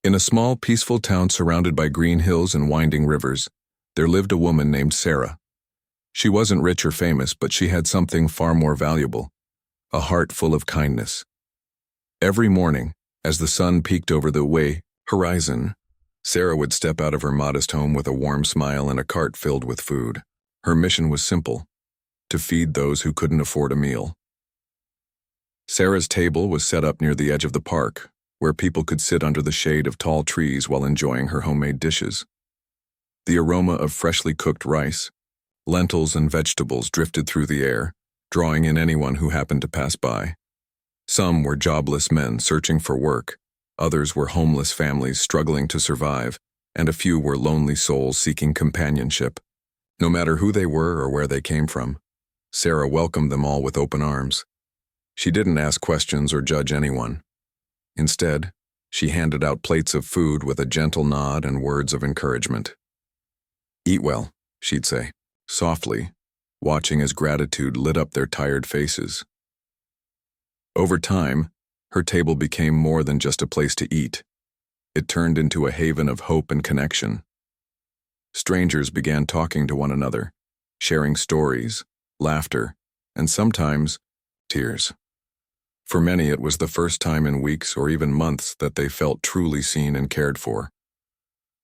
In a small, peaceful town surrounded by green hills and winding rivers, there lived a woman named Sarah. She wasn't rich or famous, but she had something far more valuable: a heart full of kindness. Every morning, as the sun peeked over the horizon, Sarah would step out of her modest home with a warm smile and a cart filled with food. Her mission was simple: to feed those who couldn't afford a meal. Sarah's table was set up near the edge of the park, where people could sit under the shade of tall trees while enjoying her homemade dishes. The aroma of freshly cooked rice, lentils, and vegetables drifted through the air, drawing in anyone who happened to pass by. Some were jobless men searching for work, others were homeless families struggling to survive, and a few were lonely souls seeking companionship. No matter who they were or where they came from, Sarah welcomed them all with open arms. She didn't ask questions or judge anyone. Instead, she handed out plates of food with a gentle nod and words of encouragement. "Eat well," she'd say, softly, watching as gratitude lit up their tired faces. Over time, her table became more than just a place to eat. It turned into a haven of hope and connection. Strangers began talking to one another, sharing stories, laughter, and sometimes tears. For many, it was the first time in weeks or even months that they felt truly seen and cared for.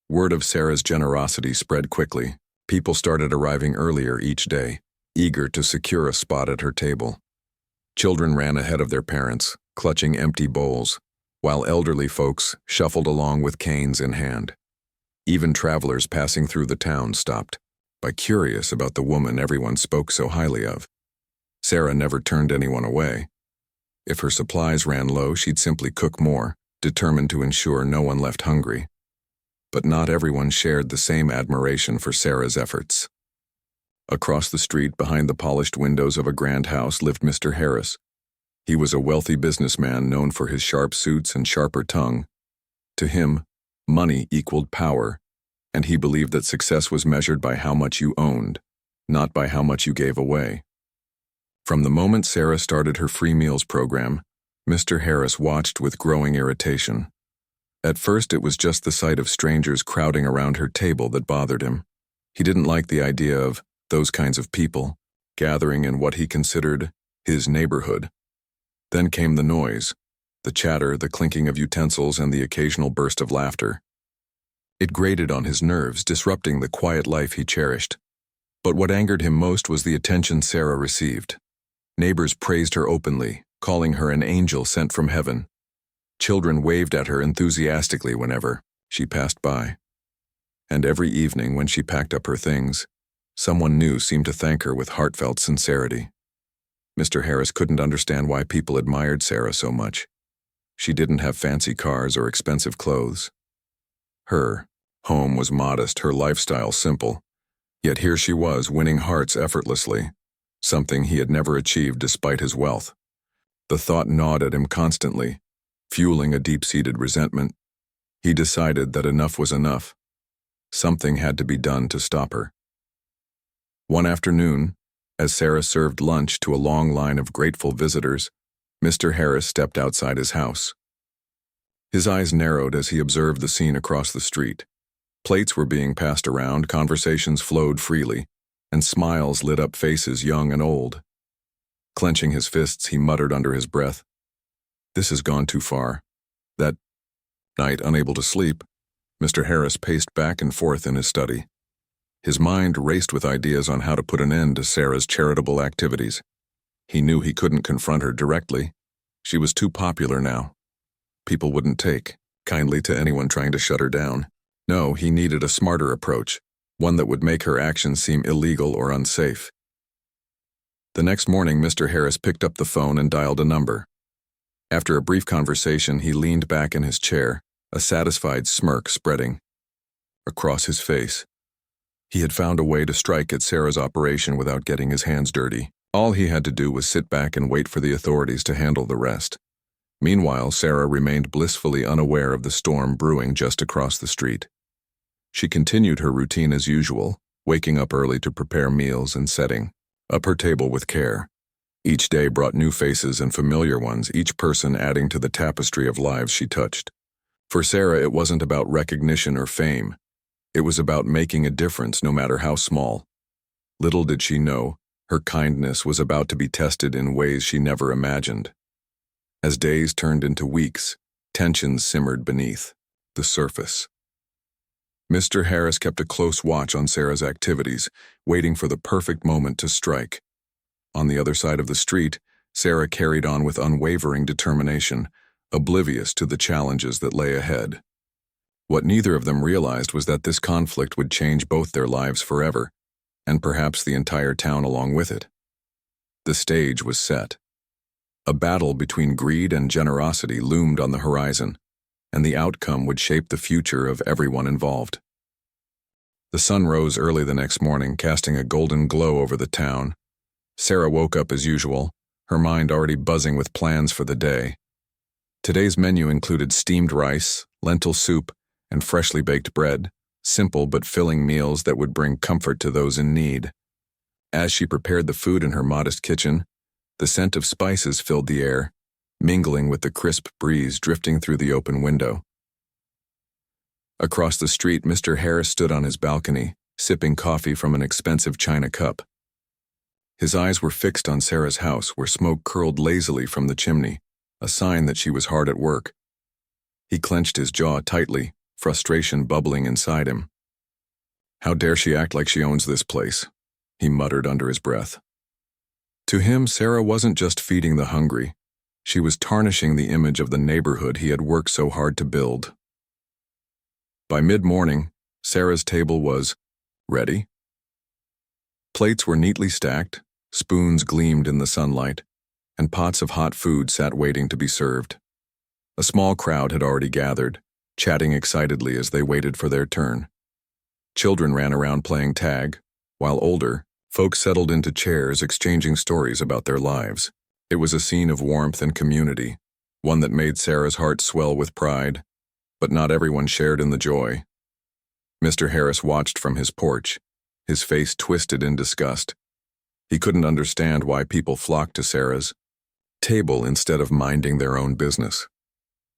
Word of Sarah's generosity spread quickly. People started arriving earlier each day, eager to secure a spot at her table. Children ran ahead of their parents, clutching empty bowls, while elderly folks shuffled along with canes in hand. Even travelers passing through the town stopped, curious about the woman everyone spoke so highly of. Sarah never turned anyone away. If her supplies ran low, she'd simply cook more, determined to ensure no one left hungry. But not everyone shared the same admiration for Sarah's efforts. Across the street, behind the polished windows of a grand house, lived Mr. Harris. He was a wealthy businessman known for his sharp suits and sharper tongue. To him, money equaled power, and he believed that success was measured by how much you owned, not by how much you gave away. From the moment Sarah started her free meals program, Mr. Harris watched with growing irritation. At first, it was just the sight of strangers crowding around her table that bothered him. He didn't like the idea of those kinds of people gathering in what he considered his neighborhood. Then came the noise, the chatter, the clinking of utensils, and the occasional burst of laughter. It grated on his nerves, disrupting the quiet life he cherished. But what angered him most was the attention Sarah received. Neighbors praised her openly, calling her an angel sent from heaven. Children waved at her enthusiastically whenever she passed by. And every evening when she packed up her things, someone new seemed to thank her with heartfelt sincerity. Mr. Harris couldn't understand why people admired Sarah so much. She didn't have fancy cars or expensive clothes. Her home was modest, her lifestyle simple. Yet here she was, winning hearts effortlessly, something he had never achieved despite his wealth. The thought gnawed at him constantly, fueling a deep-seated resentment. He decided that enough was enough. Something had to be done to stop her. One afternoon, as Sarah served lunch to a long line of grateful visitors, Mr. Harris stepped outside his house. His eyes narrowed as he observed the scene across the street. Plates were being passed around, conversations flowed freely, and smiles lit up faces young and old. Clenching his fists, he muttered under his breath, "This has gone too far." That night, unable to sleep, Mr. Harris paced back and forth in his study. His mind raced with ideas on how to put an end to Sarah's charitable activities. He knew he couldn't confront her directly. She was too popular now. People wouldn't take kindly to anyone trying to shut her down. No, he needed a smarter approach, one that would make her actions seem illegal or unsafe. The next morning, Mr. Harris picked up the phone and dialed a number. After a brief conversation, he leaned back in his chair, a satisfied smirk spreading across his face. He had found a way to strike at Sarah's operation without getting his hands dirty. All he had to do was sit back and wait for the authorities to handle the rest. Meanwhile, Sarah remained blissfully unaware of the storm brewing just across the street. She continued her routine as usual, waking up early to prepare meals and setting up her table with care. Each day brought new faces and familiar ones, each person adding to the tapestry of lives she touched. For Sarah, it wasn't about recognition or fame. It was about making a difference, no matter how small. Little did she know, her kindness was about to be tested in ways she never imagined. As days turned into weeks, tensions simmered beneath the surface. Mr. Harris kept a close watch on Sarah's activities, waiting for the perfect moment to strike. On the other side of the street, Sarah carried on with unwavering determination, oblivious to the challenges that lay ahead. What neither of them realized was that this conflict would change both their lives forever, and perhaps the entire town along with it. The stage was set. A battle between greed and generosity loomed on the horizon, and the outcome would shape the future of everyone involved. The sun rose early the next morning, casting a golden glow over the town. Sarah woke up as usual, her mind already buzzing with plans for the day. Today's menu included steamed rice, lentil soup, and freshly baked bread, simple but filling meals that would bring comfort to those in need. As she prepared the food in her modest kitchen, the scent of spices filled the air, mingling with the crisp breeze drifting through the open window. Across the street, Mr. Harris stood on his balcony, sipping coffee from an expensive china cup. His eyes were fixed on Sarah's house, where smoke curled lazily from the chimney, a sign that she was hard at work. He clenched his jaw tightly, frustration bubbling inside him. "How dare she act like she owns this place?" he muttered under his breath. To him, Sarah wasn't just feeding the hungry. She was tarnishing the image of the neighborhood he had worked so hard to build. By mid-morning, Sarah's table was ready. Plates were neatly stacked, spoons gleamed in the sunlight, and pots of hot food sat waiting to be served. A small crowd had already gathered, chatting excitedly as they waited for their turn. Children ran around playing tag, while older folks settled into chairs exchanging stories about their lives. It was a scene of warmth and community, one that made Sarah's heart swell with pride, but not everyone shared in the joy. Mr. Harris watched from his porch, his face twisted in disgust. He couldn't understand why people flocked to Sarah's table instead of minding their own business.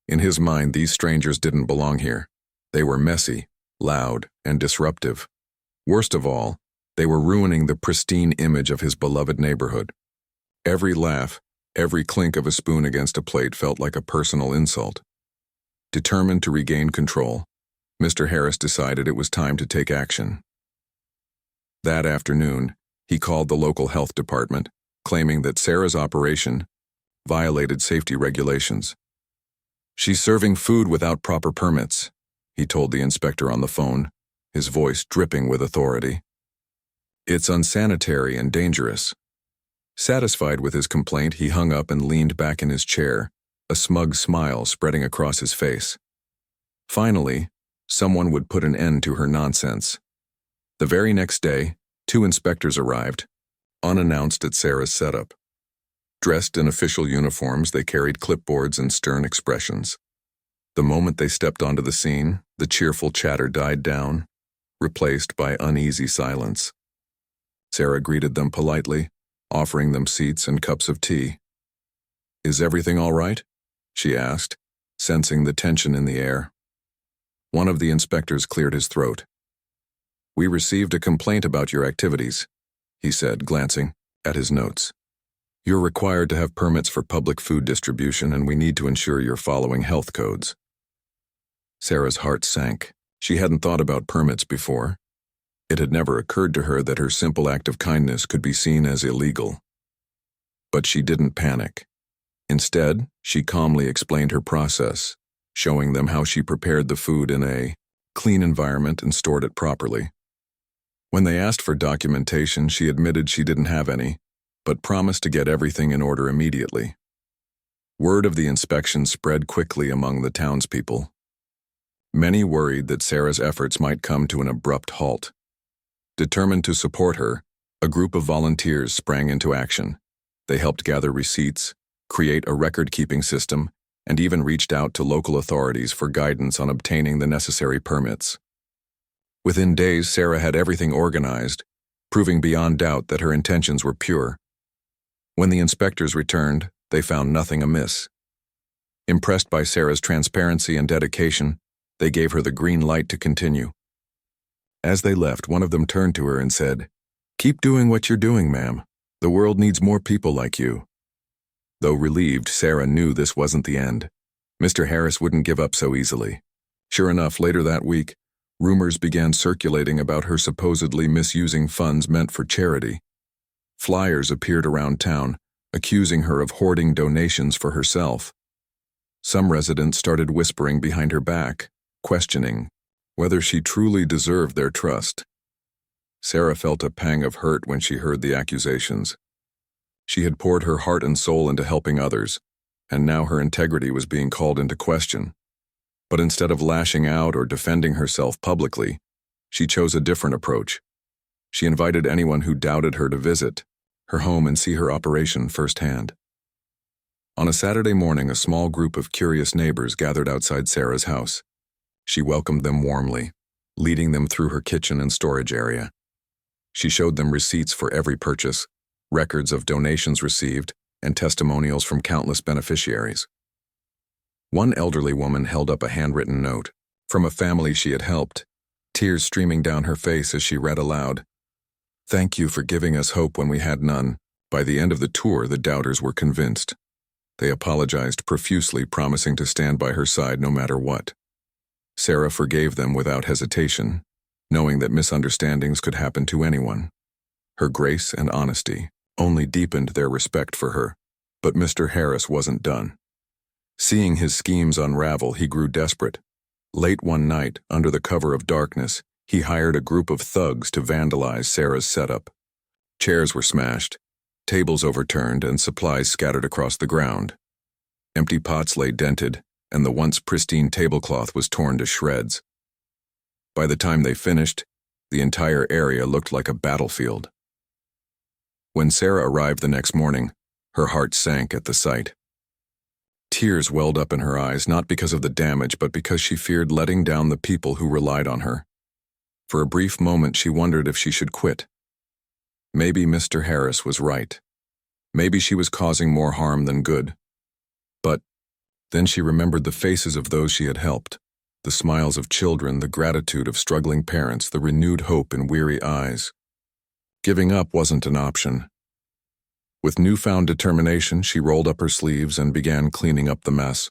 In his mind, these strangers didn't belong here. They were messy, loud, and disruptive. Worst of all, they were ruining the pristine image of his beloved neighborhood. Every laugh, every clink of a spoon against a plate felt like a personal insult. Determined to regain control, Mr. Harris decided it was time to take action. That afternoon, he called the local health department, claiming that Sarah's operation violated safety regulations. "She's serving food without proper permits," he told the inspector on the phone, his voice dripping with authority. "It's unsanitary and dangerous." Satisfied with his complaint, he hung up and leaned back in his chair, a smug smile spreading across his face. Finally, someone would put an end to her nonsense. The very next day, 2 inspectors arrived, unannounced at Sarah's setup. Dressed in official uniforms, they carried clipboards and stern expressions. The moment they stepped onto the scene, the cheerful chatter died down, replaced by uneasy silence. Sarah greeted them politely, offering them seats and cups of tea. "Is everything all right?" she asked, sensing the tension in the air. One of the inspectors cleared his throat. "We received a complaint about your activities," he said, glancing at his notes. "You're required to have permits for public food distribution, and we need to ensure you're following health codes." Sarah's heart sank. She hadn't thought about permits before. It had never occurred to her that her simple act of kindness could be seen as illegal. But she didn't panic. Instead, she calmly explained her process, showing them how she prepared the food in a clean environment and stored it properly. When they asked for documentation, she admitted she didn't have any, but promised to get everything in order immediately. Word of the inspection spread quickly among the townspeople. Many worried that Sarah's efforts might come to an abrupt halt. Determined to support her, a group of volunteers sprang into action. They helped gather receipts, create a record-keeping system, and even reached out to local authorities for guidance on obtaining the necessary permits. Within days, Sarah had everything organized, proving beyond doubt that her intentions were pure. When the inspectors returned, they found nothing amiss. Impressed by Sarah's transparency and dedication, they gave her the green light to continue. As they left, one of them turned to her and said, "Keep doing what you're doing, ma'am. The world needs more people like you." Though relieved, Sarah knew this wasn't the end. Mr. Harris wouldn't give up so easily. Sure enough, later that week, rumors began circulating about her supposedly misusing funds meant for charity. Flyers appeared around town, accusing her of hoarding donations for herself. Some residents started whispering behind her back, questioning whether she truly deserved their trust. Sarah felt a pang of hurt when she heard the accusations. She had poured her heart and soul into helping others, and now her integrity was being called into question. But instead of lashing out or defending herself publicly, she chose a different approach. She invited anyone who doubted her to visit her home and see her operation firsthand. On a Saturday morning, a small group of curious neighbors gathered outside Sarah's house. She welcomed them warmly, leading them through her kitchen and storage area. She showed them receipts for every purchase, records of donations received, and testimonials from countless beneficiaries. One elderly woman held up a handwritten note from a family she had helped, tears streaming down her face as she read aloud, "Thank you for giving us hope when we had none." By the end of the tour, the doubters were convinced. They apologized profusely, promising to stand by her side no matter what. Sarah forgave them without hesitation, knowing that misunderstandings could happen to anyone. Her grace and honesty only deepened their respect for her, but Mr. Harris wasn't done. Seeing his schemes unravel, he grew desperate. Late one night, under the cover of darkness, he hired a group of thugs to vandalize Sarah's setup. Chairs were smashed, tables overturned, and supplies scattered across the ground. Empty pots lay dented, and the once pristine tablecloth was torn to shreds. By the time they finished, the entire area looked like a battlefield. When Sarah arrived the next morning, her heart sank at the sight. Tears welled up in her eyes, not because of the damage, but because she feared letting down the people who relied on her. For a brief moment, she wondered if she should quit. Maybe Mr. Harris was right. Maybe she was causing more harm than good. But then she remembered the faces of those she had helped, the smiles of children, the gratitude of struggling parents, the renewed hope in weary eyes. Giving up wasn't an option. With newfound determination, she rolled up her sleeves and began cleaning up the mess.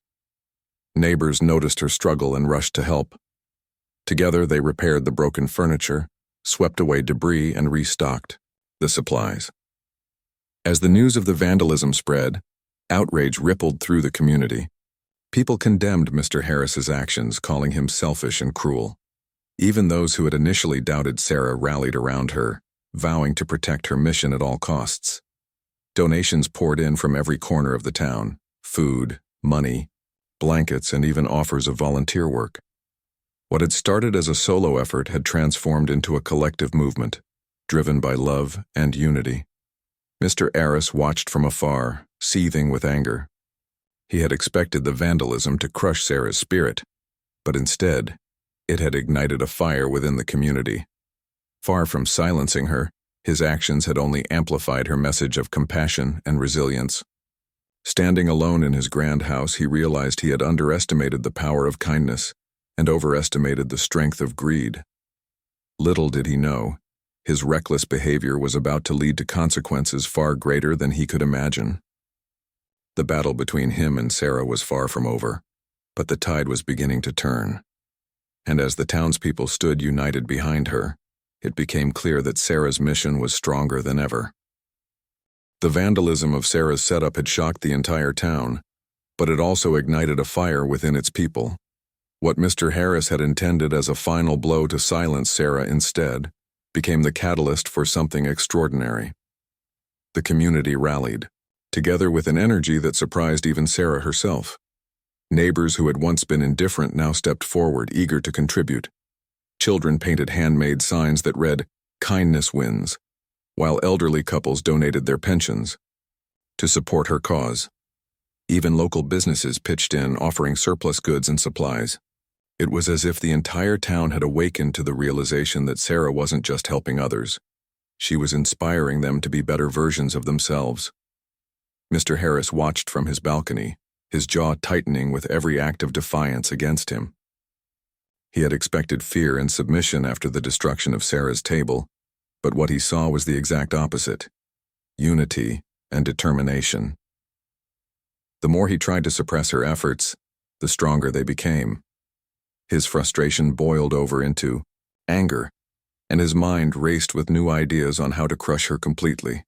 Neighbors noticed her struggle and rushed to help. Together, they repaired the broken furniture, swept away debris, and restocked the supplies. As the news of the vandalism spread, outrage rippled through the community. People condemned Mr. Harris's actions, calling him selfish and cruel. Even those who had initially doubted Sarah rallied around her, vowing to protect her mission at all costs. Donations poured in from every corner of the town: food, money, blankets, and even offers of volunteer work. What had started as a solo effort had transformed into a collective movement, driven by love and unity. Mr. Harris watched from afar, seething with anger. He had expected the vandalism to crush Sarah's spirit, but instead, it had ignited a fire within the community. Far from silencing her, his actions had only amplified her message of compassion and resilience. Standing alone in his grand house, he realized he had underestimated the power of kindness and overestimated the strength of greed. Little did he know, his reckless behavior was about to lead to consequences far greater than he could imagine. The battle between him and Sarah was far from over, but the tide was beginning to turn. And as the townspeople stood united behind her, it became clear that Sarah's mission was stronger than ever. The vandalism of Sarah's setup had shocked the entire town, but it also ignited a fire within its people. What Mr. Harris had intended as a final blow to silence Sarah instead became the catalyst for something extraordinary. The community rallied, together with an energy that surprised even Sarah herself. Neighbors who had once been indifferent now stepped forward, eager to contribute. Children painted handmade signs that read, "Kindness wins," while elderly couples donated their pensions to support her cause. Even local businesses pitched in, offering surplus goods and supplies. It was as if the entire town had awakened to the realization that Sarah wasn't just helping others. She was inspiring them to be better versions of themselves. Mr. Harris watched from his balcony, his jaw tightening with every act of defiance against him. He had expected fear and submission after the destruction of Sarah's table, but what he saw was the exact opposite: unity and determination. The more he tried to suppress her efforts, the stronger they became. His frustration boiled over into anger, and his mind raced with new ideas on how to crush her completely.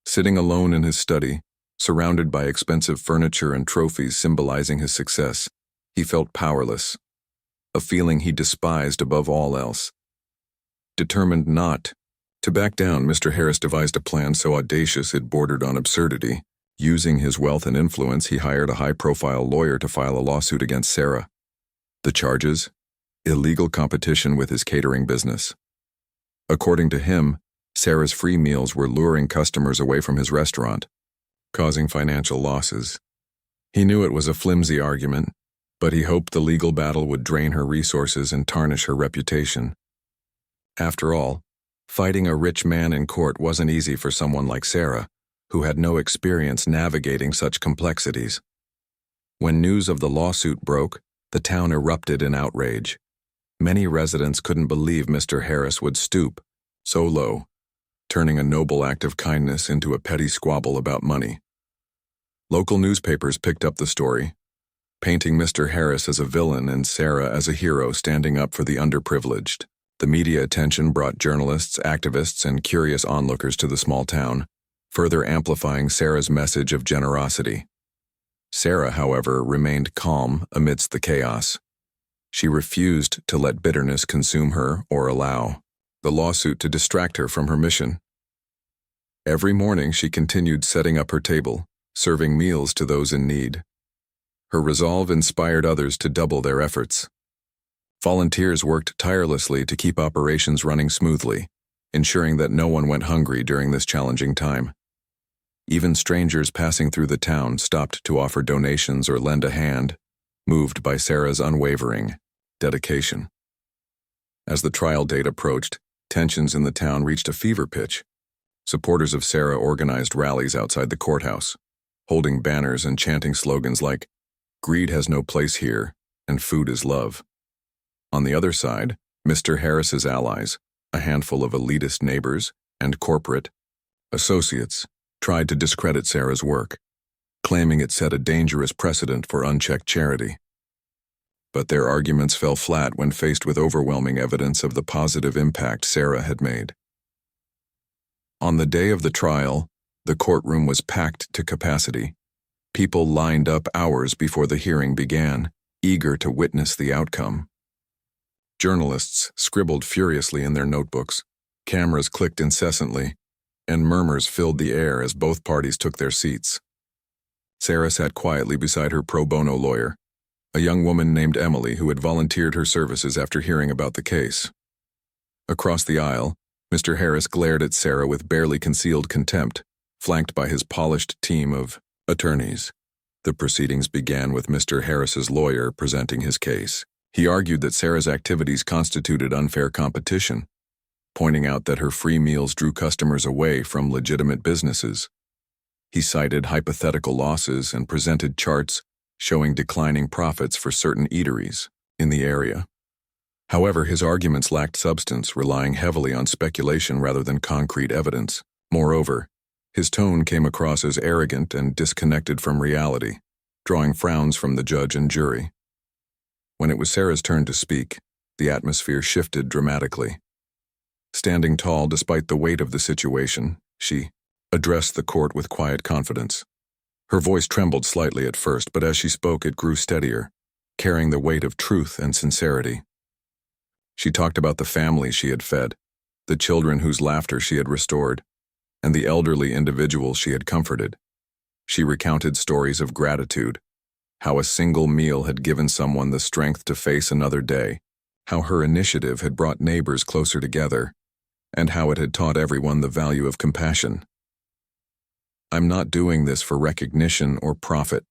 Sitting alone in his study, surrounded by expensive furniture and trophies symbolizing his success, he felt powerless, a feeling he despised above all else. Determined not to back down, Mr. Harris devised a plan so audacious it bordered on absurdity. Using his wealth and influence, he hired a high-profile lawyer to file a lawsuit against Sarah. The charges? Illegal competition with his catering business. According to him, Sarah's free meals were luring customers away from his restaurant, causing financial losses. He knew it was a flimsy argument, but he hoped the legal battle would drain her resources and tarnish her reputation. After all, fighting a rich man in court wasn't easy for someone like Sarah, who had no experience navigating such complexities. When news of the lawsuit broke, the town erupted in outrage. Many residents couldn't believe Mr. Harris would stoop so low, turning a noble act of kindness into a petty squabble about money. Local newspapers picked up the story, painting Mr. Harris as a villain and Sarah as a hero standing up for the underprivileged. The media attention brought journalists, activists, and curious onlookers to the small town, further amplifying Sarah's message of generosity. Sarah, however, remained calm amidst the chaos. She refused to let bitterness consume her or allow the lawsuit to distract her from her mission. Every morning she continued setting up her table, serving meals to those in need. Her resolve inspired others to double their efforts. Volunteers worked tirelessly to keep operations running smoothly, ensuring that no one went hungry during this challenging time. Even strangers passing through the town stopped to offer donations or lend a hand, moved by Sarah's unwavering dedication. As the trial date approached, tensions in the town reached a fever pitch. Supporters of Sarah organized rallies outside the courthouse, holding banners and chanting slogans like, "Greed has no place here," and "Food is love." On the other side, Mr. Harris's allies, a handful of elitist neighbors and corporate associates, tried to discredit Sarah's work, claiming it set a dangerous precedent for unchecked charity. But their arguments fell flat when faced with overwhelming evidence of the positive impact Sarah had made. On the day of the trial, the courtroom was packed to capacity. People lined up hours before the hearing began, eager to witness the outcome. Journalists scribbled furiously in their notebooks, cameras clicked incessantly, and murmurs filled the air as both parties took their seats. Sarah sat quietly beside her pro bono lawyer, a young woman named Emily who had volunteered her services after hearing about the case. Across the aisle, Mr. Harris glared at Sarah with barely concealed contempt, flanked by his polished team of attorneys. The proceedings began with Mr. Harris's lawyer presenting his case. He argued that Sarah's activities constituted unfair competition, pointing out that her free meals drew customers away from legitimate businesses. He cited hypothetical losses and presented charts showing declining profits for certain eateries in the area. However, his arguments lacked substance, relying heavily on speculation rather than concrete evidence. Moreover, his tone came across as arrogant and disconnected from reality, drawing frowns from the judge and jury. When it was Sarah's turn to speak, the atmosphere shifted dramatically. Standing tall despite the weight of the situation, she addressed the court with quiet confidence. Her voice trembled slightly at first, but as she spoke it grew steadier, carrying the weight of truth and sincerity. She talked about the family she had fed, the children whose laughter she had restored, and the elderly individuals she had comforted. She recounted stories of gratitude, how a single meal had given someone the strength to face another day, how her initiative had brought neighbors closer together, and how it had taught everyone the value of compassion. "I'm not doing this for recognition or profit,"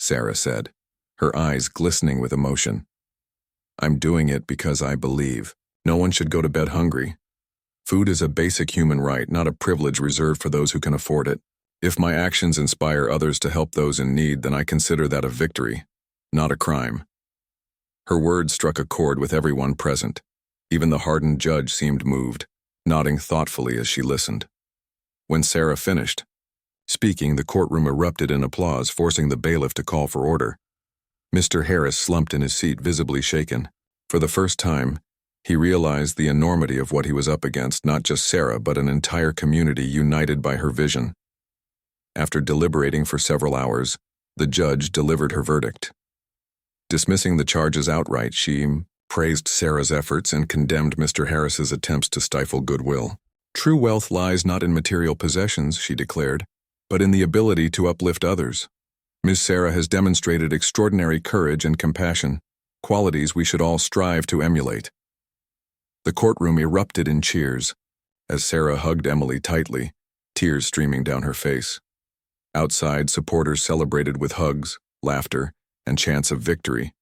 Sarah said, her eyes glistening with emotion. "I'm doing it because I believe no one should go to bed hungry. Food is a basic human right, not a privilege reserved for those who can afford it." If my actions inspire others to help those in need, then I consider that a victory, not a crime. Her words struck a chord with everyone present. Even the hardened judge seemed moved, nodding thoughtfully as she listened. When Sarah finished speaking, the courtroom erupted in applause, forcing the bailiff to call for order. Mr. Harris slumped in his seat, visibly shaken. For the first time, he realized the enormity of what he was up against, not just Sarah, but an entire community united by her vision. After deliberating for several hours, the judge delivered her verdict. Dismissing the charges outright, she praised Sarah's efforts and condemned Mr. Harris's attempts to stifle goodwill. True wealth lies not in material possessions, she declared, but in the ability to uplift others. Ms. Sarah has demonstrated extraordinary courage and compassion, qualities we should all strive to emulate. The courtroom erupted in cheers as Sarah hugged Emily tightly, tears streaming down her face. Outside, supporters celebrated with hugs, laughter, and chants of victory.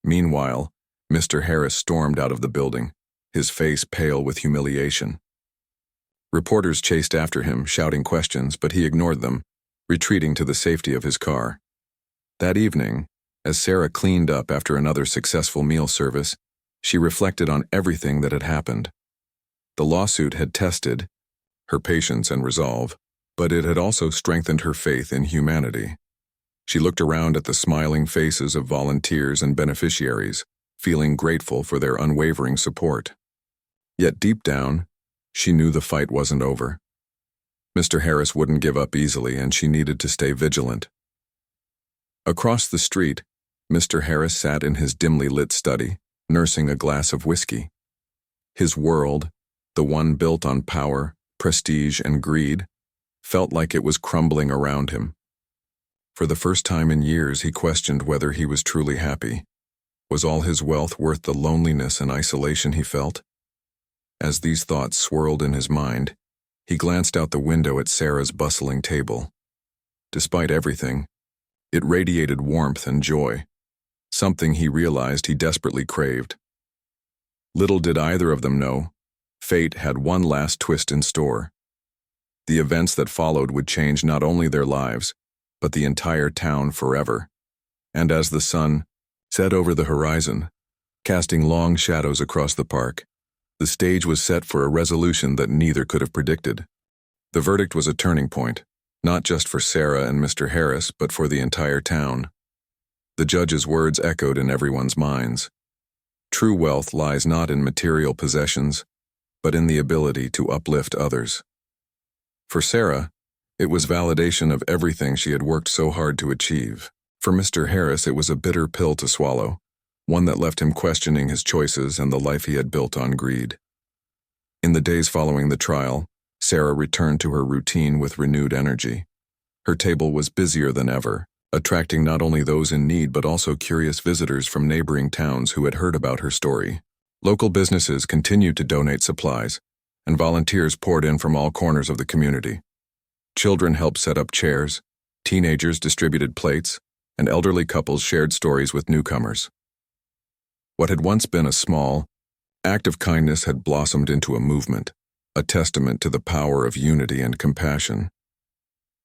Meanwhile, Mr. Harris stormed out of the building, his face pale with humiliation. Reporters chased after him, shouting questions, but he ignored them, retreating to the safety of his car. That evening, as Sarah cleaned up after another successful meal service, she reflected on everything that had happened. The lawsuit had tested her patience and resolve, but it had also strengthened her faith in humanity. She looked around at the smiling faces of volunteers and beneficiaries, feeling grateful for their unwavering support. Yet deep down, she knew the fight wasn't over. Mr. Harris wouldn't give up easily, and she needed to stay vigilant. Across the street, Mr. Harris sat in his dimly lit study, nursing a glass of whiskey. His world, the one built on power, prestige, and greed, felt like it was crumbling around him. For the first time in years, he questioned whether he was truly happy. Was all his wealth worth the loneliness and isolation he felt? As these thoughts swirled in his mind, he glanced out the window at Sarah's bustling table. Despite everything, it radiated warmth and joy, something he realized he desperately craved. Little did either of them know, fate had one last twist in store. The events that followed would change not only their lives, but the entire town forever. And as the sun set over the horizon, casting long shadows across the park, the stage was set for a resolution that neither could have predicted. The verdict was a turning point, not just for Sarah and Mr. Harris, but for the entire town. The judge's words echoed in everyone's minds. True wealth lies not in material possessions, but in the ability to uplift others. For Sarah, it was validation of everything she had worked so hard to achieve. For Mr. Harris, it was a bitter pill to swallow, one that left him questioning his choices and the life he had built on greed. In the days following the trial, Sarah returned to her routine with renewed energy. Her table was busier than ever, attracting not only those in need but also curious visitors from neighboring towns who had heard about her story. Local businesses continued to donate supplies, and volunteers poured in from all corners of the community. Children helped set up chairs, teenagers distributed plates, and elderly couples shared stories with newcomers. What had once been a small act of kindness had blossomed into a movement, a testament to the power of unity and compassion.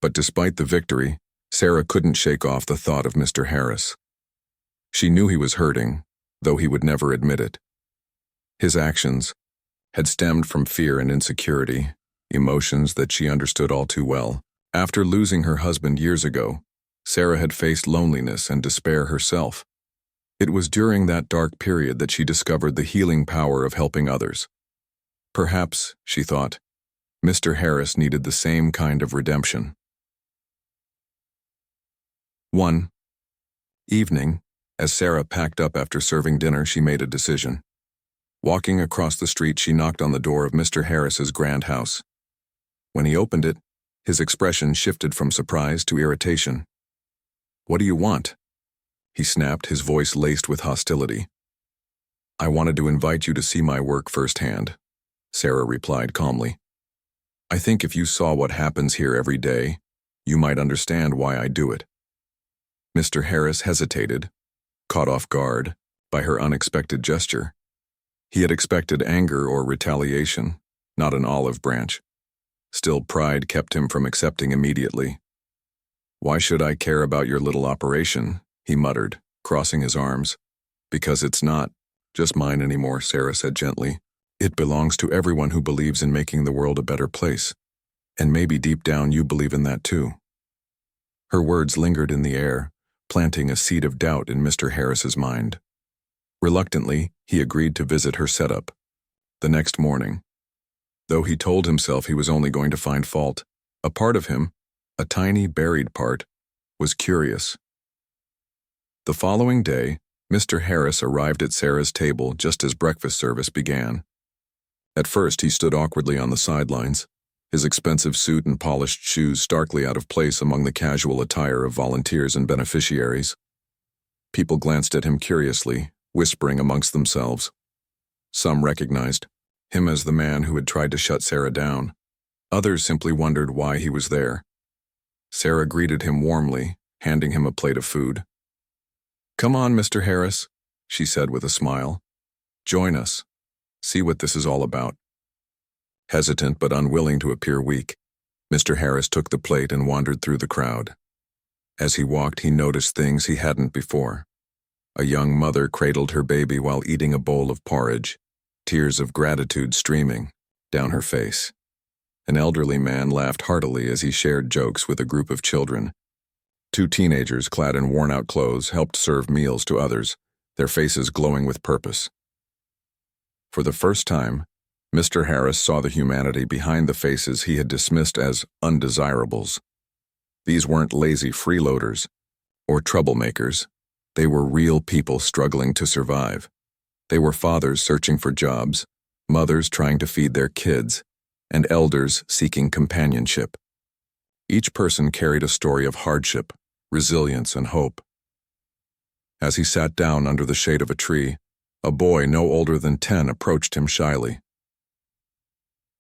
But despite the victory, Sarah couldn't shake off the thought of Mr. Harris. She knew he was hurting, though he would never admit it. His actions had stemmed from fear and insecurity, emotions that she understood all too well. After losing her husband years ago, Sarah had faced loneliness and despair herself. It was during that dark period that she discovered the healing power of helping others. Perhaps, she thought, Mr. Harris needed the same kind of redemption. 1. Evening. As Sarah packed up after serving dinner, she made a decision. Walking across the street, she knocked on the door of Mr. Harris's grand house. When he opened it, his expression shifted from surprise to irritation. "What do you want?" he snapped, his voice laced with hostility. "I wanted to invite you to see my work firsthand," Sarah replied calmly. "I think if you saw what happens here every day, you might understand why I do it." Mr. Harris hesitated, caught off guard by her unexpected gesture. He had expected anger or retaliation, not an olive branch. Still, pride kept him from accepting immediately. "Why should I care about your little operation?" he muttered, crossing his arms. "Because it's not just mine anymore," Sarah said gently. "It belongs to everyone who believes in making the world a better place. And maybe deep down you believe in that too." Her words lingered in the air, planting a seed of doubt in Mr. Harris's mind. Reluctantly, he agreed to visit her setup. The next morning, though he told himself he was only going to find fault, a part of him, a tiny buried part, was curious. The following day, Mr. Harris arrived at Sarah's table just as breakfast service began. At first, he stood awkwardly on the sidelines, his expensive suit and polished shoes starkly out of place among the casual attire of volunteers and beneficiaries. People glanced at him curiously, whispering amongst themselves. Some recognized him as the man who had tried to shut Sarah down. Others simply wondered why he was there. Sarah greeted him warmly, handing him a plate of food. "Come on, Mr. Harris," she said with a smile. "Join us. See what this is all about." Hesitant but unwilling to appear weak, Mr. Harris took the plate and wandered through the crowd. As he walked, he noticed things he hadn't before. A young mother cradled her baby while eating a bowl of porridge, tears of gratitude streaming down her face. An elderly man laughed heartily as he shared jokes with a group of children. Two teenagers clad in worn-out clothes helped serve meals to others, their faces glowing with purpose. For the first time, Mr. Harris saw the humanity behind the faces he had dismissed as undesirables. These weren't lazy freeloaders or troublemakers. They were real people struggling to survive. They were fathers searching for jobs, mothers trying to feed their kids, and elders seeking companionship. Each person carried a story of hardship, resilience, and hope. As he sat down under the shade of a tree, a boy no older than 10 approached him shyly.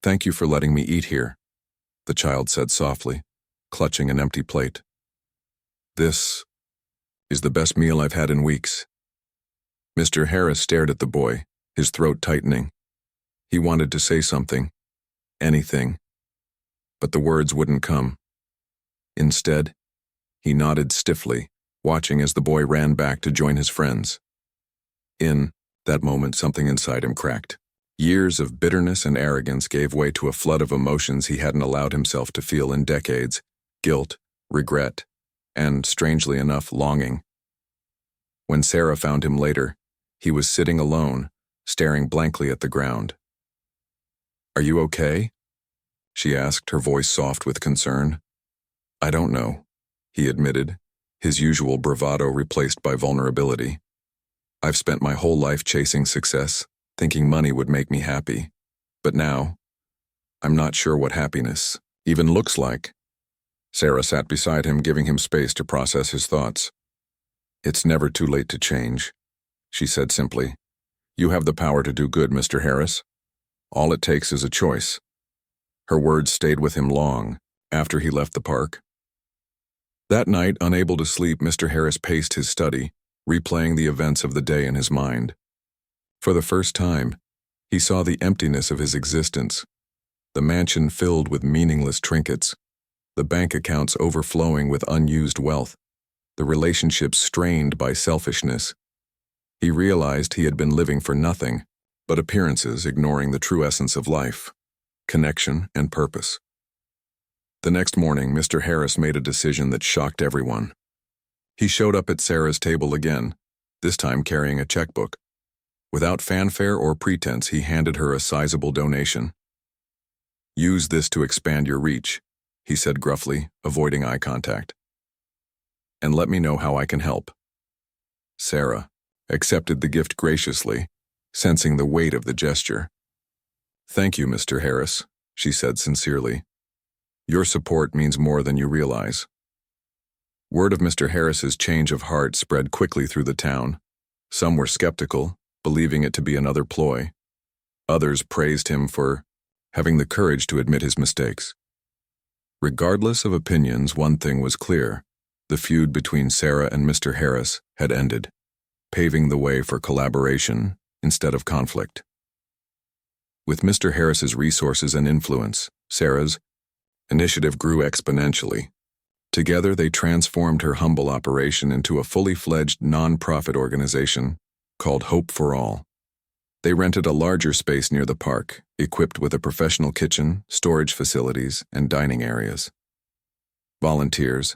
"Thank you for letting me eat here," the child said softly, clutching an empty plate. "This is the best meal I've had in weeks." Mr. Harris stared at the boy, his throat tightening. He wanted to say something, anything, but the words wouldn't come. Instead, he nodded stiffly, watching as the boy ran back to join his friends. In that moment, something inside him cracked. Years of bitterness and arrogance gave way to a flood of emotions he hadn't allowed himself to feel in decades: guilt, regret, and, strangely enough, longing. When Sarah found him later, he was sitting alone, staring blankly at the ground. "Are you okay?" she asked, her voice soft with concern. "I don't know," he admitted, his usual bravado replaced by vulnerability. "I've spent my whole life chasing success, thinking money would make me happy. But now, I'm not sure what happiness even looks like." Sarah sat beside him, giving him space to process his thoughts. "It's never too late to change," she said simply. "You have the power to do good, Mr. Harris. All it takes is a choice." Her words stayed with him long after he left the park. That night, unable to sleep, Mr. Harris paced his study, replaying the events of the day in his mind. For the first time, he saw the emptiness of his existence, the mansion filled with meaningless trinkets, the bank accounts overflowing with unused wealth, the relationships strained by selfishness. He realized he had been living for nothing but appearances, ignoring the true essence of life: connection and purpose. The next morning, Mr. Harris made a decision that shocked everyone. He showed up at Sarah's table again, this time carrying a checkbook. Without fanfare or pretense, he handed her a sizable donation. "Use this to expand your reach," he said gruffly, avoiding eye contact. "And let me know how I can help." Sarah accepted the gift graciously, sensing the weight of the gesture. "Thank you, Mr. Harris," she said sincerely. "Your support means more than you realize." Word of Mr. Harris's change of heart spread quickly through the town. Some were skeptical, believing it to be another ploy. Others praised him for having the courage to admit his mistakes. Regardless of opinions, one thing was clear: the feud between Sarah and Mr. Harris had ended, paving the way for collaboration instead of conflict. With Mr. Harris's resources and influence, Sarah's Initiative grew exponentially. Together, they transformed her humble operation into a fully fledged non-profit organization called Hope for All. They rented a larger space near the park, equipped with a professional kitchen, storage facilities, and dining areas. Volunteers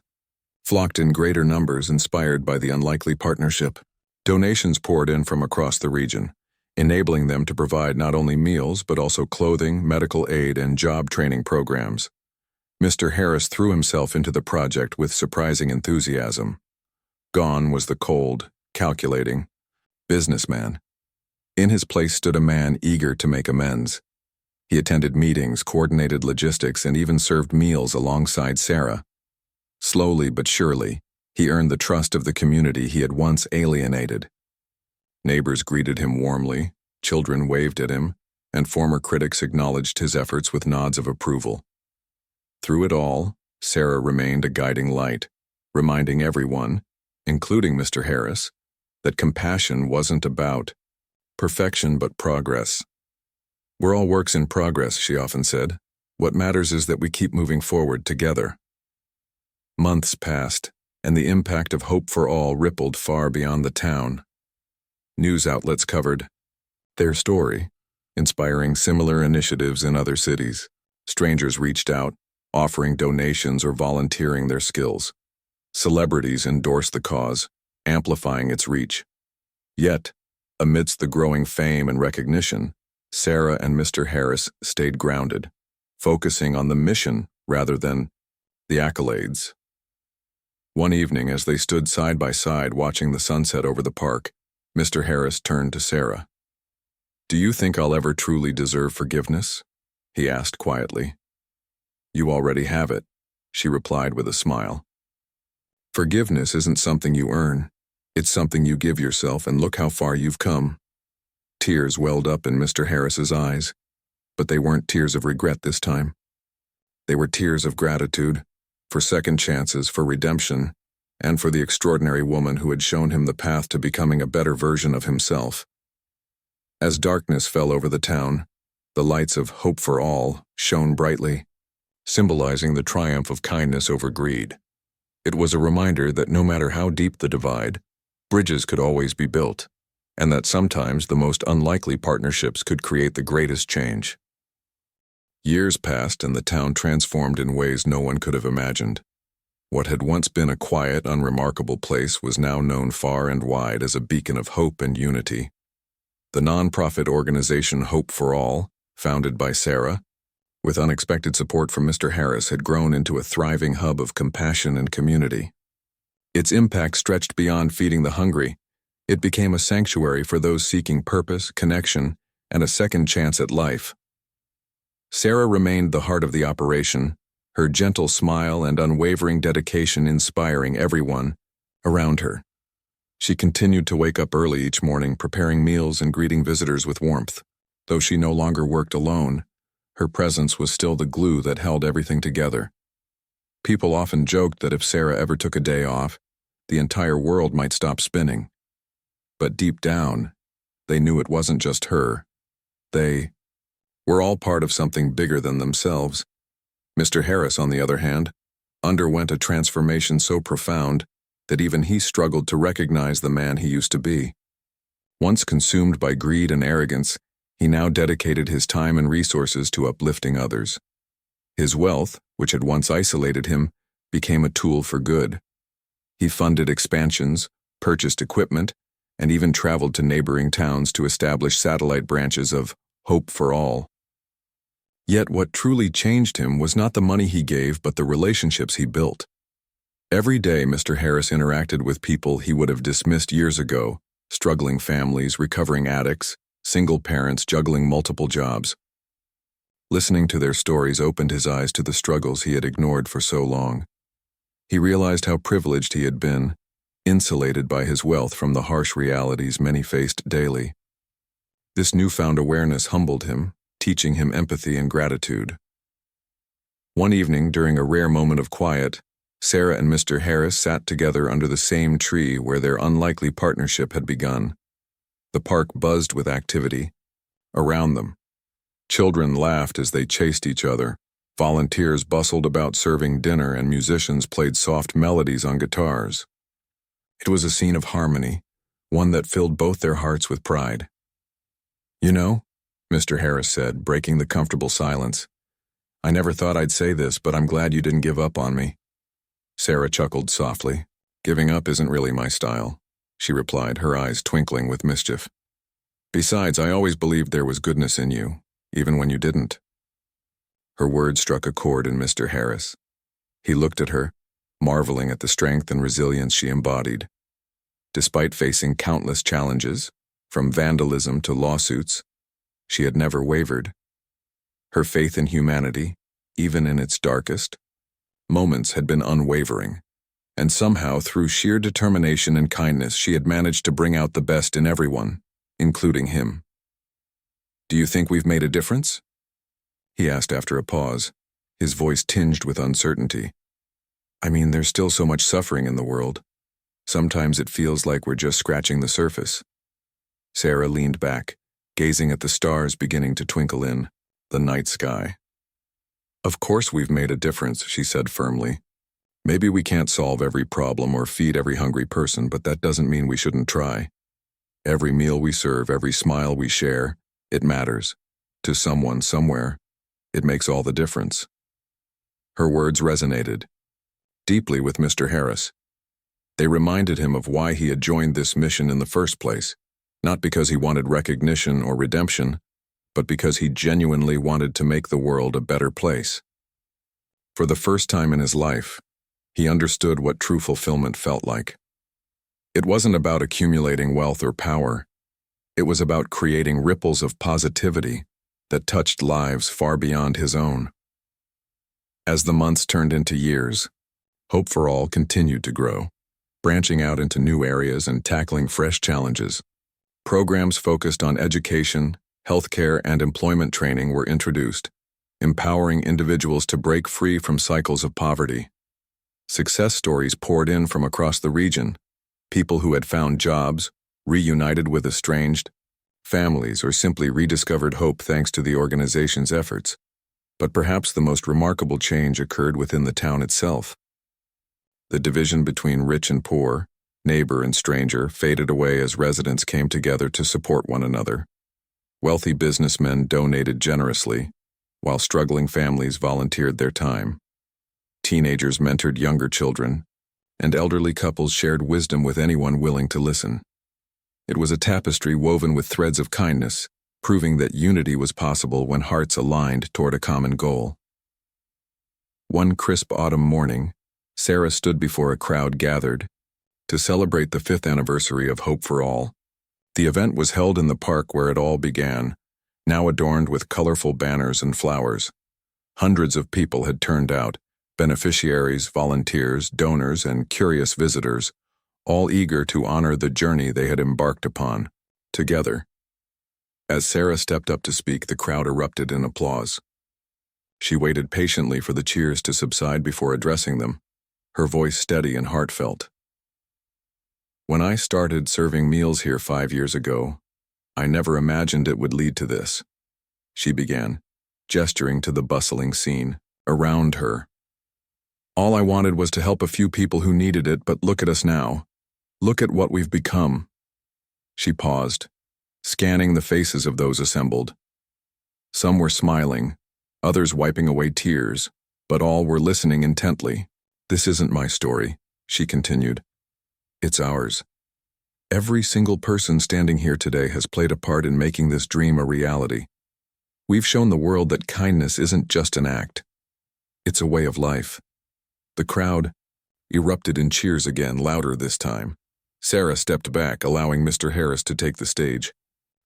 flocked in greater numbers, inspired by the unlikely partnership. Donations poured in from across the region, enabling them to provide not only meals but also clothing, medical aid, and job training programs. Mr. Harris threw himself into the project with surprising enthusiasm. Gone was the cold, calculating businessman. In his place stood a man eager to make amends. He attended meetings, coordinated logistics, and even served meals alongside Sarah. Slowly but surely, he earned the trust of the community he had once alienated. Neighbors greeted him warmly, children waved at him, and former critics acknowledged his efforts with nods of approval. Through it all, Sarah remained a guiding light, reminding everyone, including Mr. Harris, that compassion wasn't about perfection but progress. "We're all works in progress," she often said. "What matters is that we keep moving forward together." Months passed, and the impact of Hope for All rippled far beyond the town. News outlets covered their story, inspiring similar initiatives in other cities. Strangers reached out, offering donations or volunteering their skills. Celebrities endorsed the cause, amplifying its reach. Yet, amidst the growing fame and recognition, Sarah and Mr. Harris stayed grounded, focusing on the mission rather than the accolades. One evening, as they stood side by side watching the sunset over the park, Mr. Harris turned to Sarah. "Do you think I'll ever truly deserve forgiveness?" he asked quietly. "You already have it," she replied with a smile. "Forgiveness isn't something you earn. It's something you give yourself, and look how far you've come." Tears welled up in Mr. Harris's eyes, but they weren't tears of regret this time. They were tears of gratitude, for second chances, for redemption, and for the extraordinary woman who had shown him the path to becoming a better version of himself. As darkness fell over the town, the lights of Hope for All shone brightly, symbolizing the triumph of kindness over greed. It was a reminder that no matter how deep the divide, bridges could always be built, and that sometimes the most unlikely partnerships could create the greatest change. Years passed and the town transformed in ways no one could have imagined. What had once been a quiet, unremarkable place was now known far and wide as a beacon of hope and unity. The non-profit organization Hope for All, founded by Sarah, with unexpected support from Mr. Harris, had grown into a thriving hub of compassion and community. Its impact stretched beyond feeding the hungry. It became a sanctuary for those seeking purpose, connection, and a second chance at life. Sarah remained the heart of the operation, her gentle smile and unwavering dedication inspiring everyone around her. She continued to wake up early each morning, preparing meals and greeting visitors with warmth. Though she no longer worked alone, her presence was still the glue that held everything together. People often joked that if Sarah ever took a day off, the entire world might stop spinning. But deep down, they knew it wasn't just her. They were all part of something bigger than themselves. Mr. Harris, on the other hand, underwent a transformation so profound that even he struggled to recognize the man he used to be. Once consumed by greed and arrogance, he now dedicated his time and resources to uplifting others. His wealth, which had once isolated him, became a tool for good. He funded expansions, purchased equipment, and even traveled to neighboring towns to establish satellite branches of Hope for All. Yet what truly changed him was not the money he gave, but the relationships he built. Every day, Mr. Harris interacted with people he would have dismissed years ago, struggling families, recovering addicts, single parents juggling multiple jobs. Listening to their stories opened his eyes to the struggles he had ignored for so long. He realized how privileged he had been, insulated by his wealth from the harsh realities many faced daily. This newfound awareness humbled him, teaching him empathy and gratitude. One evening, during a rare moment of quiet, Sarah and Mr. Harris sat together under the same tree where their unlikely partnership had begun. The park buzzed with activity. Around them, children laughed as they chased each other, Volunteers bustled about serving dinner and musicians played soft melodies on guitars. It was a scene of harmony, one that filled both their hearts with pride. "You know," Mr. Harris said, breaking the comfortable silence, "I never thought I'd say this, but I'm glad you didn't give up on me." Sarah chuckled softly. "Giving up isn't really my style," she replied, her eyes twinkling with mischief. "Besides, I always believed there was goodness in you, even when you didn't." Her words struck a chord in Mr. Harris. He looked at her, marveling at the strength and resilience she embodied. Despite facing countless challenges, from vandalism to lawsuits, she had never wavered. Her faith in humanity, even in its darkest moments, had been unwavering, and somehow, through sheer determination and kindness, she had managed to bring out the best in everyone, including him. "Do you think we've made a difference?" he asked after a pause, his voice tinged with uncertainty. "I mean, there's still so much suffering in the world. Sometimes it feels like we're just scratching the surface." Sarah leaned back, gazing at the stars beginning to twinkle in the night sky. "Of course we've made a difference," she said firmly. "Maybe we can't solve every problem or feed every hungry person, but that doesn't mean we shouldn't try. Every meal we serve, every smile we share, it matters. To someone, somewhere. It makes all the difference." Her words resonated deeply with Mr. Harris. They reminded him of why he had joined this mission in the first place, not because he wanted recognition or redemption, but because he genuinely wanted to make the world a better place. For the first time in his life, he understood what true fulfillment felt like. It wasn't about accumulating wealth or power. It was about creating ripples of positivity that touched lives far beyond his own. As the months turned into years, Hope for All continued to grow, branching out into new areas and tackling fresh challenges. Programs focused on education, healthcare, and employment training were introduced, empowering individuals to break free from cycles of poverty. Success stories poured in from across the region, people who had found jobs, reunited with estranged families, or simply rediscovered hope thanks to the organization's efforts. But perhaps the most remarkable change occurred within the town itself. The division between rich and poor, neighbor and stranger, faded away as residents came together to support one another. Wealthy businessmen donated generously, while struggling families volunteered their time. Teenagers mentored younger children, and elderly couples shared wisdom with anyone willing to listen. It was a tapestry woven with threads of kindness, proving that unity was possible when hearts aligned toward a common goal. One crisp autumn morning, Sarah stood before a crowd gathered to celebrate the 5th anniversary of Hope for All. The event was held in the park where it all began, now adorned with colorful banners and flowers. Hundreds of people had turned out, beneficiaries, volunteers, donors, and curious visitors, all eager to honor the journey they had embarked upon, together. As Sarah stepped up to speak, the crowd erupted in applause. She waited patiently for the cheers to subside before addressing them, her voice steady and heartfelt. "When I started serving meals here 5 years ago, I never imagined it would lead to this," she began, gesturing to the bustling scene around her. "All I wanted was to help a few people who needed it, but look at us now. Look at what we've become." She paused, scanning the faces of those assembled. Some were smiling, others wiping away tears, but all were listening intently. "This isn't my story," she continued. "It's ours. Every single person standing here today has played a part in making this dream a reality. We've shown the world that kindness isn't just an act. It's a way of life." The crowd erupted in cheers again, louder this time. Sarah stepped back, allowing Mr. Harris to take the stage.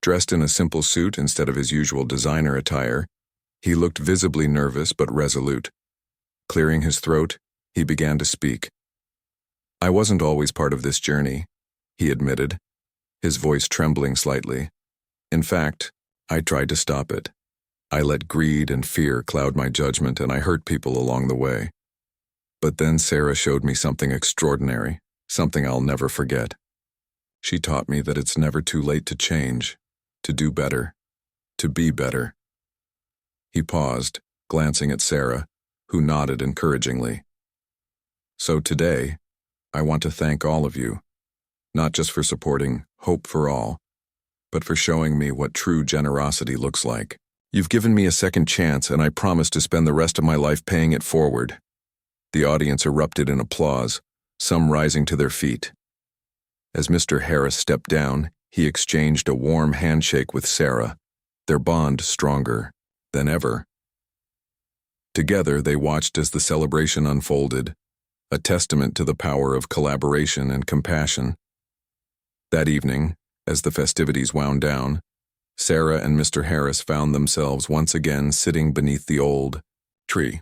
Dressed in a simple suit instead of his usual designer attire, he looked visibly nervous but resolute. Clearing his throat, he began to speak. "I wasn't always part of this journey," he admitted, his voice trembling slightly. "In fact, I tried to stop it. I let greed and fear cloud my judgment, and I hurt people along the way. But then Sarah showed me something extraordinary, something I'll never forget. She taught me that it's never too late to change, to do better, to be better." He paused, glancing at Sarah, who nodded encouragingly. So today, I want to thank all of you, not just for supporting Hope for All, but for showing me what true generosity looks like. You've given me a second chance, and I promise to spend the rest of my life paying it forward. The audience erupted in applause, some rising to their feet. As Mr. Harris stepped down, he exchanged a warm handshake with Sarah, their bond stronger than ever. Together, they watched as the celebration unfolded, a testament to the power of collaboration and compassion. That evening, as the festivities wound down, Sarah and Mr. Harris found themselves once again sitting beneath the old tree.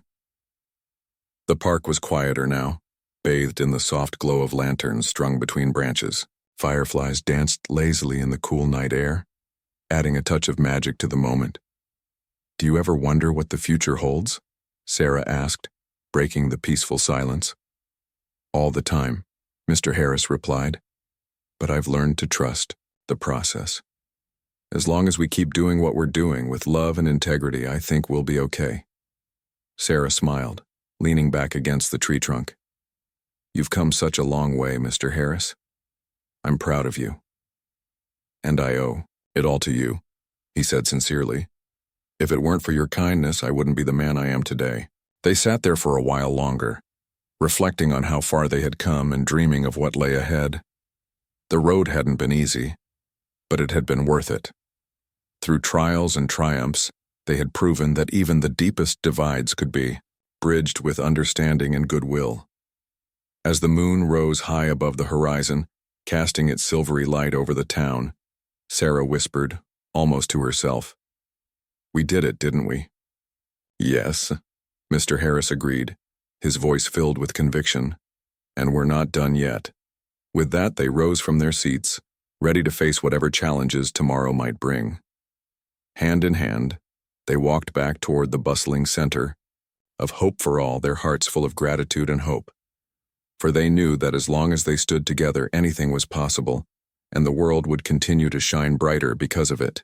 The park was quieter now, bathed in the soft glow of lanterns strung between branches. Fireflies danced lazily in the cool night air, adding a touch of magic to the moment. "Do you ever wonder what the future holds?" Sarah asked, breaking the peaceful silence. "All the time," Mr. Harris replied. "But I've learned to trust the process. As long as we keep doing what we're doing with love and integrity, I think we'll be okay." Sarah smiled, leaning back against the tree trunk. "You've come such a long way, Mr. Harris. I'm proud of you. And I owe it all to you," he said sincerely. "If it weren't for your kindness, I wouldn't be the man I am today." They sat there for a while longer, reflecting on how far they had come and dreaming of what lay ahead. The road hadn't been easy, but it had been worth it. Through trials and triumphs, they had proven that even the deepest divides could be bridged with understanding and goodwill. As the moon rose high above the horizon, casting its silvery light over the town, Sarah whispered, almost to herself, "We did it, didn't we?" "Yes," Mr. Harris agreed, his voice filled with conviction. "And we're not done yet." With that, they rose from their seats, ready to face whatever challenges tomorrow might bring. Hand in hand, they walked back toward the bustling center of Hope for All, their hearts full of gratitude and hope. For they knew that as long as they stood together, anything was possible, and the world would continue to shine brighter because of it.